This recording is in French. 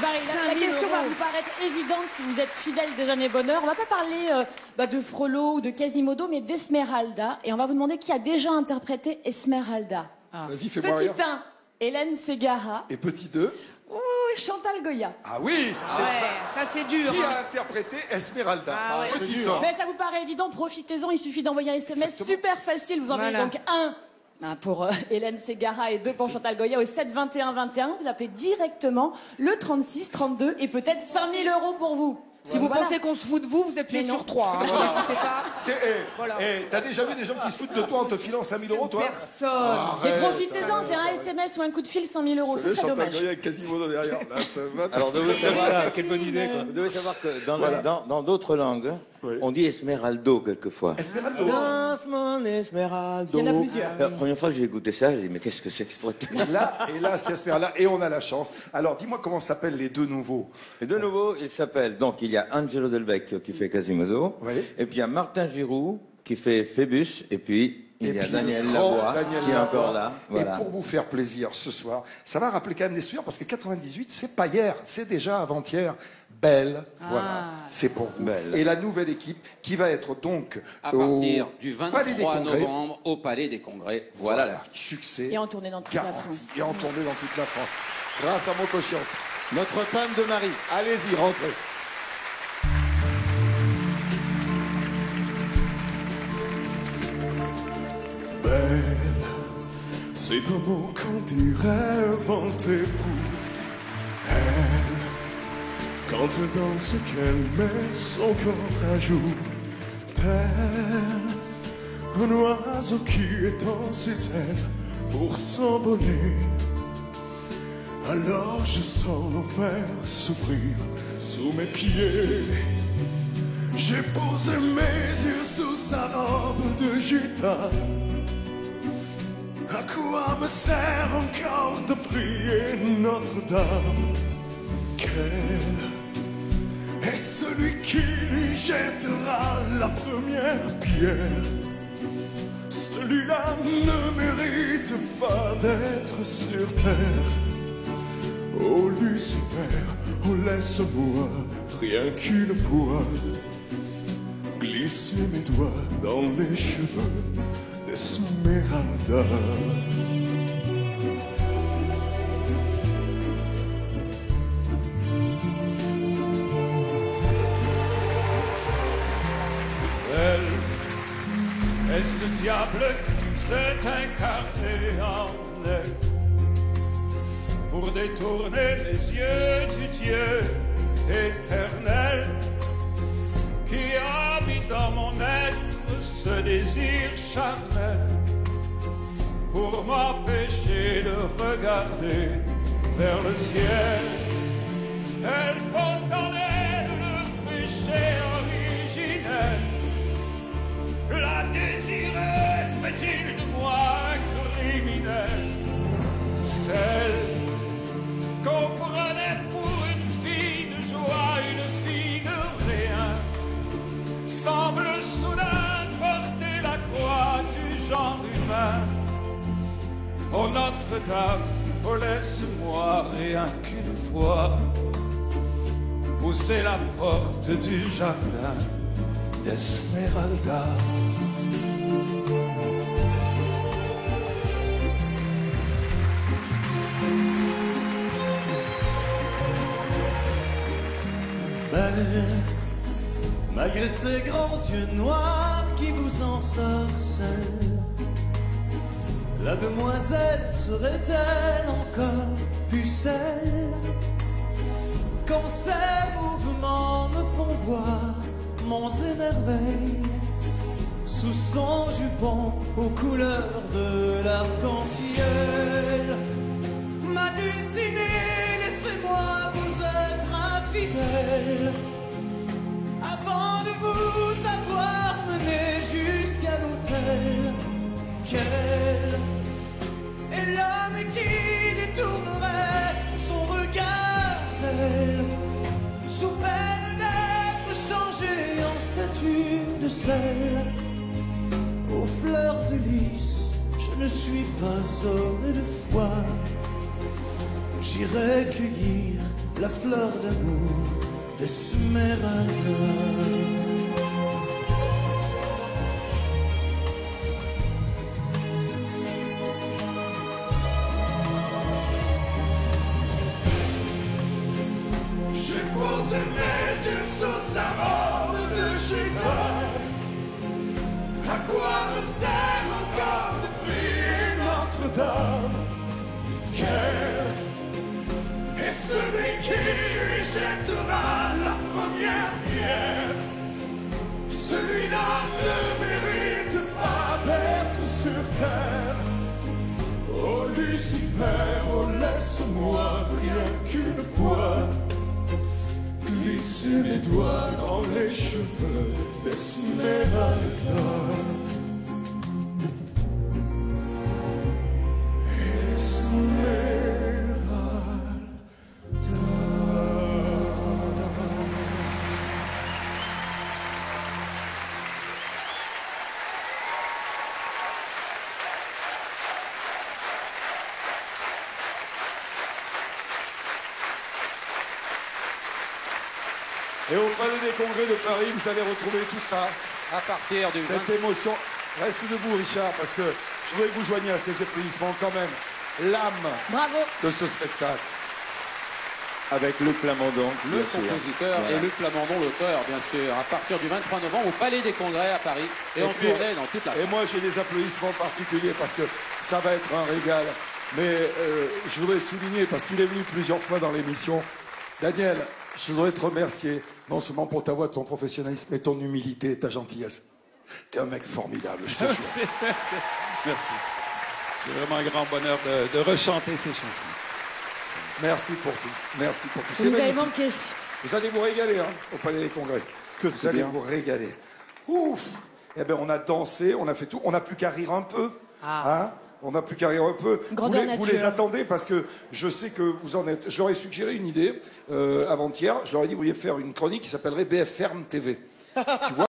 Marie, la question va vous paraître évidente si vous êtes fidèle des années bonheur. On va pas parler de Frollo ou de Quasimodo, mais d'Esmeralda. Et on va vous demander qui a déjà interprété Esmeralda. Vas-y, fais-moi rire. Petit 1, Hélène Ségara. Et petit 2. Oh, Chantal Goya. Ah oui, c'est ça c'est dur. Qui a interprété Esmeralda? Petit 1. Mais ça vous paraît évident, profitez-en, il suffit d'envoyer un SMS Exactement. super facile. Vous envoyez donc 1 pour Hélène Ségara et 2 pour Chantal Goya au 7 21 21. Vous appelez directement le 36 32 et peut-être 5000 € pour vous. Si vous pensez qu'on se fout de vous, vous appuyez sur 3. Hein. N'hésitez pas. T'as déjà vu des gens qui se foutent de toi en te filant 5000 €, toi? Personne. Et profitez-en, c'est un SMS ou un coup de fil, 5000 €. Ce serait Chantal dommage. Goya avec Quasimodo derrière. Là, ça va. Alors, vous savez ça, Quelle bonne idée, quoi. vous devez savoir que dans d'autres langues, on dit Esmeraldo quelquefois. Esmeraldo. Danse mon Esmeraldo. Il y en a plusieurs. La première fois que j'ai écouté ça, j'ai dit mais qu'est-ce que c'est que ce truc? Et là, c'est Esmeralda. Et on a la chance. Alors, dis-moi comment s'appellent les deux nouveaux. Et de nouveau, il s'appelle, donc il y a Angelo Delbecq qui fait Quasimodo, Oui. et puis il y a Martin Giroux qui fait Phébus, et puis il y a puis Daniel le grand Lavoie Daniel qui est Lavoie. encore là. Voilà. Et pour vous faire plaisir ce soir, ça va rappeler quand même des souvenirs parce que 98, c'est pas hier, c'est déjà avant-hier. Belle, voilà, c'est pour vous. Belle. Et la nouvelle équipe qui va être donc À partir du Palais des 23 Congrès. novembre au Palais des Congrès. Voilà la fiche. Succès. Et en tournée dans toute la garanti. France. Et en tournée dans toute la France. Grâce à Moko Chiante. Notre-Dame de Marie. Allez-y, rentrez. Belle, c'est un mot qu'on dirait inventé pour elle. Quand elle danse, qu'elle met son corps à jour, tel un oiseau qui étend ses ailes pour s'envoler. Alors je sens l'enfer s'ouvrir sous mes pieds. J'ai posé mes yeux sous sa robe de gitane. À quoi me sert encore de prier Notre-Dame? Quel est celui qui lui jettera la première pierre? Celui-là ne mérite pas d'être sur terre. Oh Lucifer, oh laisse-moi rien qu'une fois glisser mes doigts dans les cheveux d'Esmeralda. Est-ce le diable qui s'est incarné en elle pour détourner les yeux du Dieu éternel qui habite dans mon être ce désir charnel pour m'empêcher de regarder vers le ciel? Elle porte en elle le péché originel. La désirer fait-il de moi un criminel? Celle qu'on prenait pour une fille de joie, une fille de rien, semble soudain porter la croix du genre humain. Oh Notre-Dame, oh laisse-moi rien qu'une fois pousser la porte du jardin d'Esmeralda. Belle, malgré ses grands yeux noirs qui vous ensorcellent, la demoiselle serait-elle encore pucelle? Quand ses mouvements me font voir monts et merveilles sous son jupon aux couleurs de l'arc-en-ciel. Ma destinée, laissez-moi vous être infidèle avant de vous avoir mené jusqu'à l'autel. Quel est l'homme qui détournerait son regard d'elle sous peine d'être changé en statue de sel? Aux fleurs de lys, je ne suis pas homme de foi. J'irai cueillir la fleur d'amour d'Esmeralda. J'ai posé mes yeux sur sa robe de gitane. À quoi me sert encore de prier Notre-Dame? Quel est celui qui lui jettera la première pierre? Celui-là ne mérite pas d'être sur terre. Oh Lucifer, oh laisse-moi rien qu'une fois glisser mes doigts dans les cheveux d'Esmeralda. Et au Palais des Congrès de Paris, vous allez retrouver tout ça. À partir du Cette émotion. Reste debout, Richard, parce que je voudrais que vous joigniez à ces applaudissements quand même l'âme de ce spectacle. Avec Luc Plamondon. Le compositeur et Luc Plamondon, l'auteur, bien sûr. À partir du 23 novembre au Palais des Congrès à Paris et en tournée dans toute la France. Et moi, j'ai des applaudissements particuliers parce que ça va être un régal. Mais je voudrais souligner, parce qu'il est venu plusieurs fois dans l'émission, Daniel, je voudrais te remercier, non seulement pour ta voix, ton professionnalisme, mais ton humilité et ta gentillesse. T'es un mec formidable, je te jure. Merci. C'est vraiment un grand bonheur de rechanter ces chansons. Merci pour tout. Merci pour tout. Vous nous avez manqué. Vous allez vous régaler au Palais des Congrès. Vous allez vous régaler. Ouf. Eh bien, on a dansé, on a fait tout. On n'a plus qu'à rire un peu. Hein, on n'a plus qu'à rire un peu. Vous les attendez parce que je sais que vous en êtes. Je leur ai suggéré une idée avant-hier. Je leur ai dit, vous vouliez faire une chronique qui s'appellerait BF Ferme TV. Tu vois